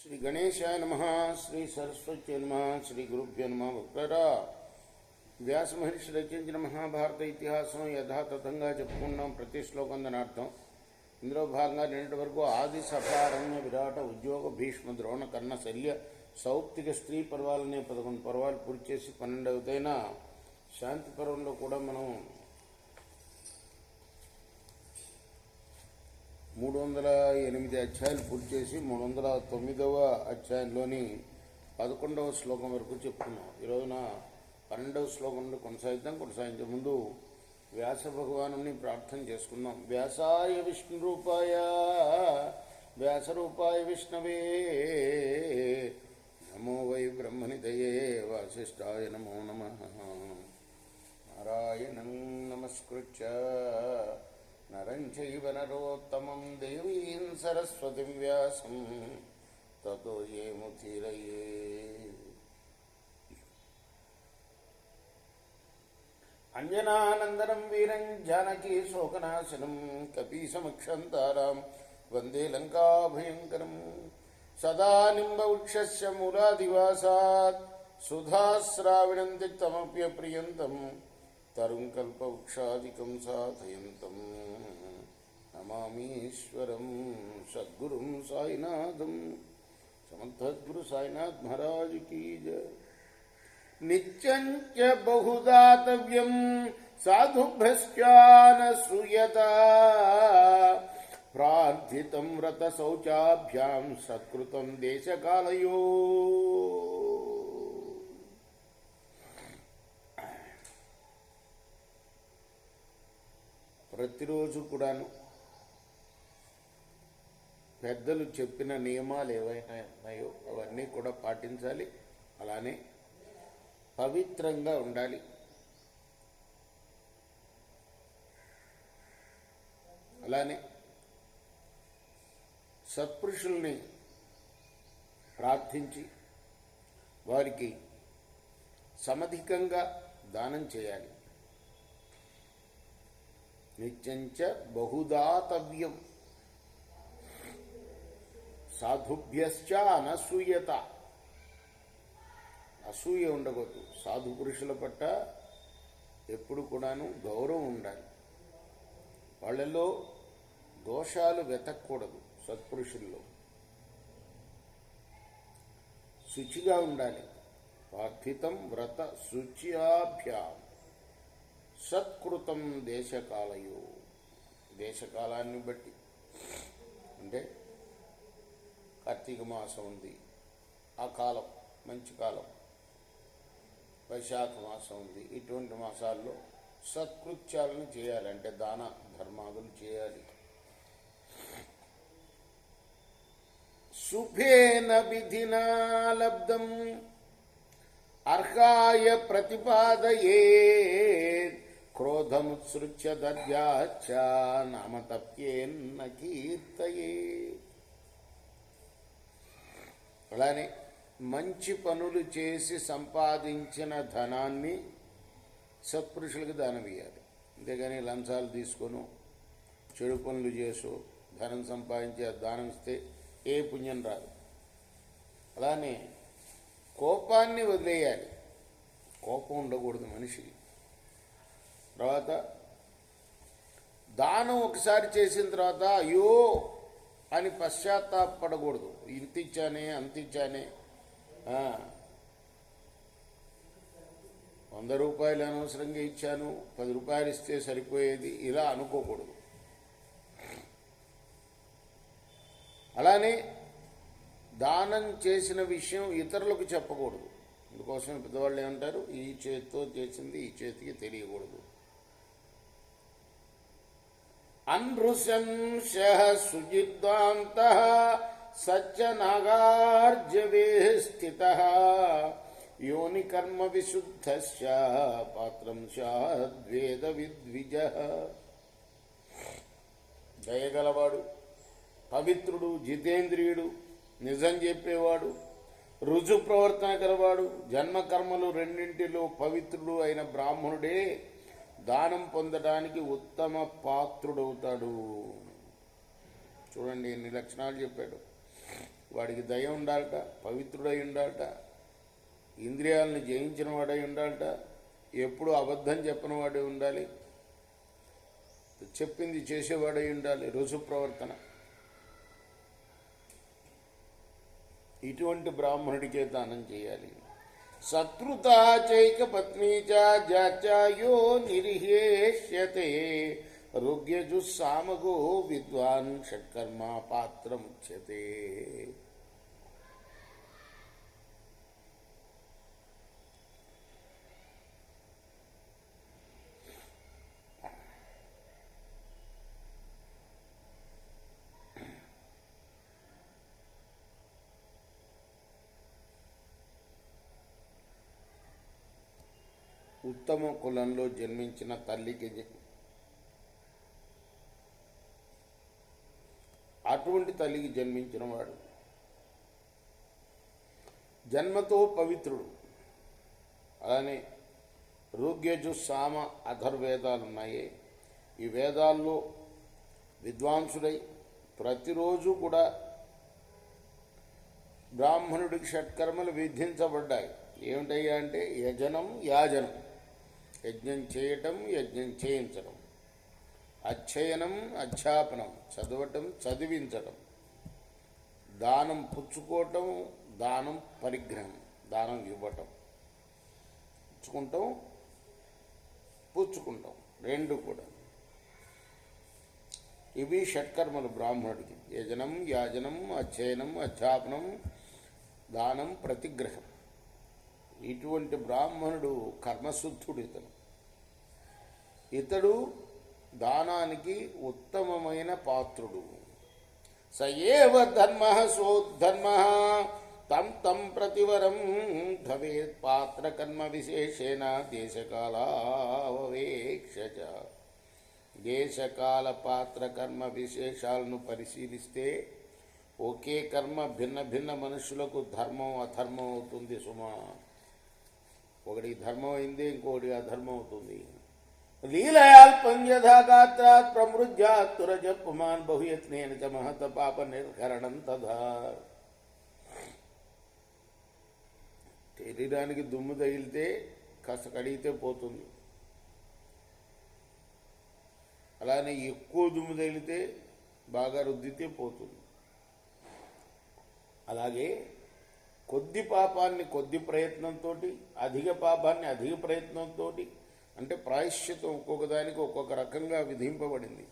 శ్రీ గణేశాయ నమః. శ్రీ సరస్వతి నమః. శ్రీ గురుభ్యో నమః. భక్తరా, వ్యాస మహర్షి రచించిన మహాభారత ఇతిహాసం యథాతథంగా చెప్పుకున్నాం. ప్రతి శ్లోకం దాని అర్థం. ఇందులో భాగంగా నిన్నటి వరకు ఆది సభారణ్య విరాట ఉద్యోగ భీష్మ ద్రోణ కర్ణ శల్య సౌప్తిక స్త్రీ పర్వాలనే 11 పర్వాలు పూర్తి చేసి 12వదైన శాంతి పర్వంలో కూడా మనం 308 అధ్యాయాలు పూర్తి చేసి 309వ అధ్యాయంలోని 11వ శ్లోకం వరకు చెప్పుకున్నాం. ఈరోజున 12వ శ్లోకం నుండి కొనసాగించే ముందు వ్యాస భగవాను ప్రార్థన చేసుకుందాం. వ్యాసాయ విష్ణురూపాయ వ్యాసరూపాయ విష్ణవే నమో వై బ్రహ్మనిధయే వాసిష్ఠాయ నమో నమః. నారాయణం నమస్కృత్య నరం చైవ నరోత్తమం దేవీం సరస్వతిం వ్యాసం తతో జయముదీరయే. అంజనానందనం వీరం జానకీ శోకనాశనం కపీసమక్షం తారాం వందే లంకాభయంకరం. సదా నింబవృక్షస్య మూలాదివాసాత్ సుధాస్రావిణం తిక్తమప్యప్రియంతం తరుం కల్పవృక్షాదికం సాధయంతం నమామీశ్వరం సద్గురుం సాయినాథం. సమర్థద్గురు సాయినాథ్ మహారాజ్ కీ జయ. నిత్యం చ బహుదాతవ్యం సాధుభ్యశ్చానసూయత ప్రార్థితం వ్రత శౌచాభ్యాం సత్కృతం దేశకాలయో. ప్రతిరోజు కూడాను పెద్దలు చెప్పిన నియమాలు ఏవైనా ఉన్నాయో అవన్నీ కూడా పాటించాలి. అలానే పవిత్రంగా ఉండాలి. అలానే సత్పురుషుల్ని ప్రార్థించి వారికి సమధికంగా దానం చేయాలి. నిత్యంచ బహుదాతవ్యం సాధుభ్యశ్చ అనసూయత. అసూయ ఉండకూడదు. సాధు పురుషుల పట్ల ఎప్పుడు కూడాను గౌరవం ఉండాలి. వాళ్ళలో దోషాలు వెతకూడదు. సత్పురుషుల్లో శుచిగా ఉండాలి. ప్రార్థితం వ్రత శుచ్యాభ్యాం సత్కృతం దేశకాలయో. దేశకాలాన్ని బట్టి అంటే కార్తీక మాసం ఉంది, ఆ కాలం మంచి కాలం. వైశాఖ మాసం ఉంది. ఇటువంటి మాసాల్లో సత్కృత్యాలను చేయాలి. అంటే దాన ధర్మాదులు చేయాలి. శుభేన విధినా లబ్ధం అర్హాయ ప్రతిపాదయే క్రోధముత్సృత్య దద్యాచ్చ నామతప్యేన్న కీర్తయే. అలానే మంచి పనులు చేసి సంపాదించిన ధనాన్ని సత్పురుషులకు దానం ఇవ్వాలి. అంతేగాని లంచాలు తీసుకొను చెడు పనులు చేసు ధనం సంపాదించి దానం ఇస్తే ఏ పుణ్యం రాదు. అలానే కోపాన్ని వదిలేయాలి. కోపం ఉండకూడదు మనిషికి. తర్వాత దానం ఒకసారి చేసిన తర్వాత అయ్యో అని పశ్చాత్తాపడకూడదు. ఇంతిచ్చానే అంతిచ్చానే, 100 రూపాయలు అనవసరంగా ఇచ్చాను, 10 రూపాయలు ఇస్తే సరిపోయేది, ఇలా అనుకోకూడదు. అలానే దానం చేసిన విషయం ఇతరులకు చెప్పకూడదు. అందుకోసం పెద్దవాళ్ళు ఏమంటారు, ఈ చేతితో చేసింది ఈ చేతికి తెలియకూడదు. అన్ృశంశ సుజిద్వాంతః సత్యనాగార్జవే స్థితః యోని కర్మ విశుద్ధస్య పాత్రం స్యాద్వేద విద్విజః. దయగలవాడు, పవిత్రుడు, జితేంద్రియుడు, నిజం చెప్పేవాడు, రుజు ప్రవర్తన గలవాడు, జన్మకర్మలు రెండింటిలో పవిత్రుడు అయిన బ్రాహ్మణుడే దానం పొందడానికి ఉత్తమ పాత్రుడవుతాడు. చూడండి ఎన్ని లక్షణాలు చెప్పాడు. వాడికి దయ ఉండాలట, పవిత్రుడై ఉండాలట, ఇంద్రియాలను జయించిన వాడై ఉండాలట, ఎప్పుడు అబద్ధం చెప్పని వాడై ఉండాలి, చెప్పింది చేసేవాడై ఉండాలి, రుజు ప్రవర్తన. ఇటువంటి బ్రాహ్మణుడికే దానం చేయాలి. సత్కృతా చైక పత్నీ చాచాయో నిరిహేష్యతే రోగ్యజుస్సామగో విద్వాన్ షట్కర్మ పాత్రముచ్యతే. ఉత్తమ కులంలో జన్మించిన తల్లికి అటువంటి తల్లికి జన్మించిన వాడు జన్మతో పవిత్రుడు. అలానే ఋగ్యజు సామ అథర్వేదాలు ఉన్నాయి. ఈ వేదాల్లో విద్వాంసుడై ప్రతిరోజు కూడా బ్రాహ్మణుడికి షట్కర్మలు విధించబడ్డాయి. ఏమిటయ్యా అంటే యజనం, యాజనం, యజ్ఞం చేయటం, యజ్ఞం చేయించడం, అధ్యయనం, అధ్యాపనం, చదవటం, చదివించటం, దానం పుచ్చుకోవటం, దానం పరిగ్రహం, దానం ఇవ్వటం, పుచ్చుకుంటాం రెండు కూడా. ఇవి షట్కర్మలు బ్రాహ్మణుడికి: యజనం, యాజనం, అధ్యయనం, అధ్యాపనం, దానం, ప్రతిగ్రహం. ఇటువంటి బ్రాహ్మణుడు కర్మశుద్ధుడు. ఇతడు దానానికి ఉత్తమమైన పాత్రుడు. సయేవ ధర్మ సోద్ధర్మ తం తం ప్రతివరం భవేత్ పాత్రకర్మ విశేషేణ దేశకాలావేక్ష. దేశకాల పాత్రకర్మ విశేషాలను పరిశీలిస్తే ఒకే కర్మ భిన్న భిన్న మనుషులకు ధర్మం అధర్మం అవుతుంది సుమా. ఒకటికి ధర్మం అయింది, ఇంకొకటి అధర్మం అవుతుంది. లీలయాల్పం యథా గాత్రాత్ ప్రమృజ్యాత్ తురజ పుమాన్ బహుయత్నేన చ మహత పాప నిర్కరణం తథా. శరీరానికి దుమ్ము తగిలితే కాస్త కడిగితే పోతుంది, అలానే ఎక్కువ దుమ్ము తగిలితే బాగా రుద్దితే పోతుంది. అలాగే కొద్ది పాపాన్ని కొద్ది ప్రయత్నంతో, అధిక పాపాన్ని అధిక ప్రయత్నంతో, అంటే ప్రాయశ్చితం ఒక్కొక్క దానికి ఒక్కొక్క రకంగా విధింపబడింది.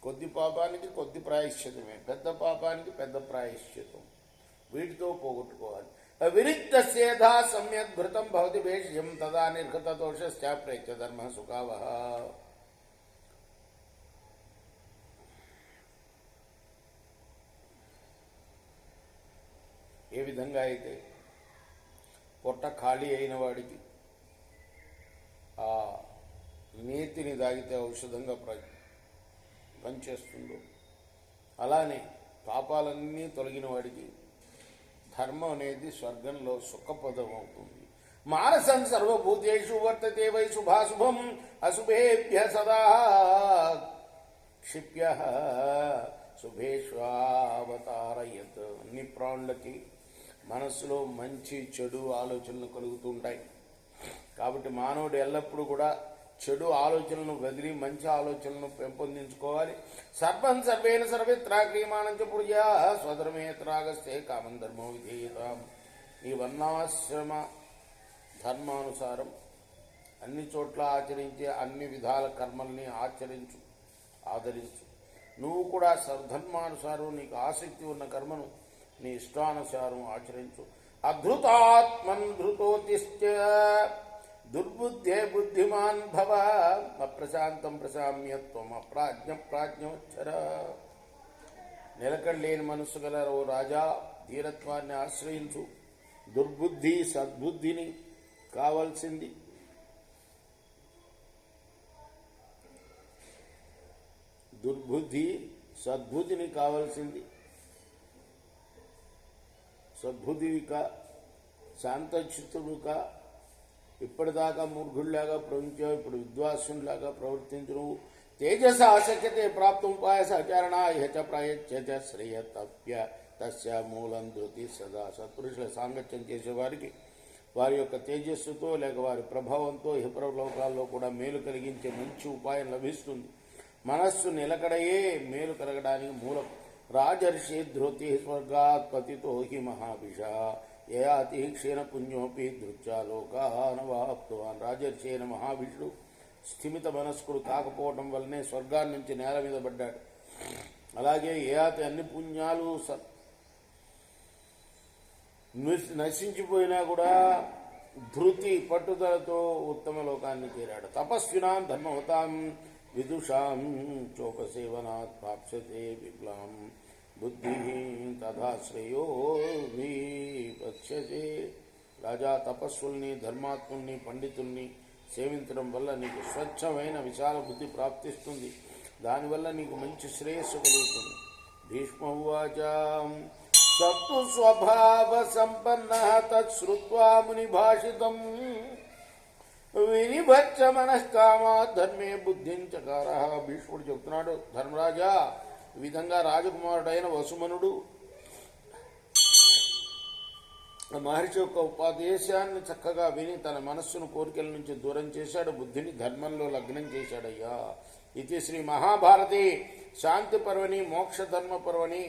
కొద్ది పాపానికి కొద్ది ప్రాయశ్చితమే, పెద్ద పాపానికి పెద్ద ప్రాయశ్చితం. వీటితో పోగొట్టుకోవాలి. విరిక్తస్యేధా సమ్యక్ భృతం భవతి భేష్యం తదా నిర్గత దోషశ్చాప్రేత్య ధర్మ సుఖావహ. ఏ విధంగా అయితే పొట్ట ఖాళీ అయిన వాడికి ఆ నేతిని తాగితే ఔషధంగా పనిచేస్తుందో, అలానే పాపాలన్నీ తొలగిన వాడికి ధర్మం అనేది స్వర్గంలో సుఖపదం అవుతుంది. మానసం సర్వభూతేషు వర్తతే వై శుభాశుభం అశుభేభ్య సదా క్షిప్య శుభేష్వావతారయత్. అన్ని ప్రాణులకి మనస్సులో మంచి చెడు ఆలోచనలు కలుగుతూ ఉంటాయి. కాబట్టి మానవుడు ఎల్లప్పుడూ కూడా చెడు ఆలోచనలను వదిలి మంచి ఆలోచనలను పెంపొందించుకోవాలి. సర్వం సర్వేణ సర్వేత్రా క్రియమాణం చ పుర్యా స్వధర్మేత్రాగస్తే కామం ధర్మో విధేయతాం. ఈ వర్ణాశ్రమ ధర్మానుసారం అన్ని చోట్ల ఆచరించే అన్ని విధాల కర్మల్ని ఆదరించు. నువ్వు కూడా సర్ధర్మానుసారం నీకు ఆసక్తి ఉన్న కర్మను నీ ఇష్టానుసారం ఆచరించు. అధృతాత్మన్ ధృతోతిష్ఠ దుర్బుద్ధే బుద్ధిమాన్ భవ అప్రశాంతం ప్రశామ్యత్వం అప్రాజ్ఞ ప్రాజ్ఞోచ్చర. నిలకడలేని మనస్సు గల ఓ రాజా, ధీరత్వాన్ని ఆశ్రయించు. దుర్బుద్ధి సద్బుద్ధిని కావాల్సింది. దుర్బుద్ధి సద్బుద్ధిని కావాల్సింది. సద్బుద్ధివిక, శాంతచిత్తుడుక. ఇప్పటిదాకా మూర్ఖుడిలాగా ప్రవహించావు, ఇప్పుడు విద్వాసునిలాగా ప్రవర్తించు. తేజస ఆశక్యతే ప్రాప్తం పాయస ఆచరణ యచ ప్రయచ్చ శ్రేయతప్య తస్య మూలం ధృతి సదా. సత్పురుషుల సాంగత్యం చేసేవారికి వారి యొక్క తేజస్సుతో లేక వారి ప్రభావంతో ఇహపరలోకాల్లో కూడా మేలు కలిగించే మంచి ఉపాయం లభిస్తుంది. మనస్సు నిలకడయే మేలు కలగడానికి మూలం. రాజర్షి ధృతి స్వర్గాత్ పతితో హి మహాభిష యయాతి క్షీణ పుణ్యోపి ధృత్యాలోకానవాప్తవాన్. రాజర్షి అయిన మహాభిషుడు స్థిమిత మనస్కుడు కాకపోవడం వల్లనే స్వర్గాన్ని నుంచి నేల మీద పడ్డాడు. అలాగే యయాతి అన్ని పుణ్యాలు నశించిపోయినా కూడా ధృతి పట్టుదలతో ఉత్తమ లోకాన్ని చేరాడు. తపస్వినాం ధర్మవతాం విదుషాం చోపసేవనాత్ ప్రాప్స్యతే విప్లవం బుద్ధి తథా శ్రేయో విపక్ష్యతే. రాజా, తపస్సుల్ని ధర్మాత్ముల్ని పండితుల్ని సేవించడం వల్ల నీకు స్వచ్ఛమైన విశాల బుద్ధి ప్రాప్తిస్తుంది. దానివల్ల నీకు మంచి శ్రేయస్సు కలుగుతుంది. భీష్మ ఉవాచ సత్తు స్వభావ సంపన్న తత్శ్రుత్వా ముని భాషితం వినిభచ్చ మనఃకామా ధర్మే బుద్ధించకార. భీష్ముడు చెప్తున్నాడు, ధర్మరాజా, ఈ విధంగా రాజకుమారుడైన వసుమనుడు మహర్షి యొక్క ఉపదేశాన్ని చక్కగా విని తన మనస్సును కోరికల నుంచి దూరం చేశాడు, బుద్ధిని ధర్మంలో లగ్నం చేశాడయ్యా. ఇది శ్రీ మహాభారతి శాంతి పర్వణి మోక్ష ధర్మ పర్వణి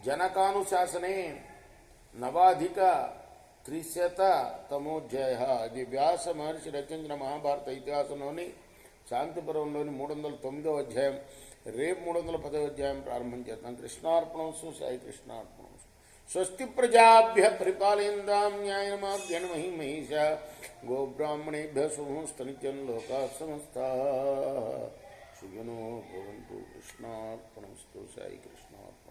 జనకానుశాసనే నవాధిక 300తమోధ్యాయ. ఇది వ్యాస మహర్షి రచించిన మహాభారత ఇతిహాసంలోని శాంతి పర్వంలోని 309వ అధ్యాయం. రేపు 310వ అధ్యాయం ప్రారంభం చేద్దాం. కృష్ణార్పణంసు. సాయి కృష్ణార్పణంసు. స్వస్తి ప్రజాభ్య పరిపాలయంతాం న్యాయేన మార్గేణ మహిం మహిషా గోబ్రాహ్మణేభ్య శుభమస్తు నిత్యం లోకా సమస్తాః సుఖినో భవంతు. కృష్ణార్పణమస్తు. సాయి కృష్ణార్పణం.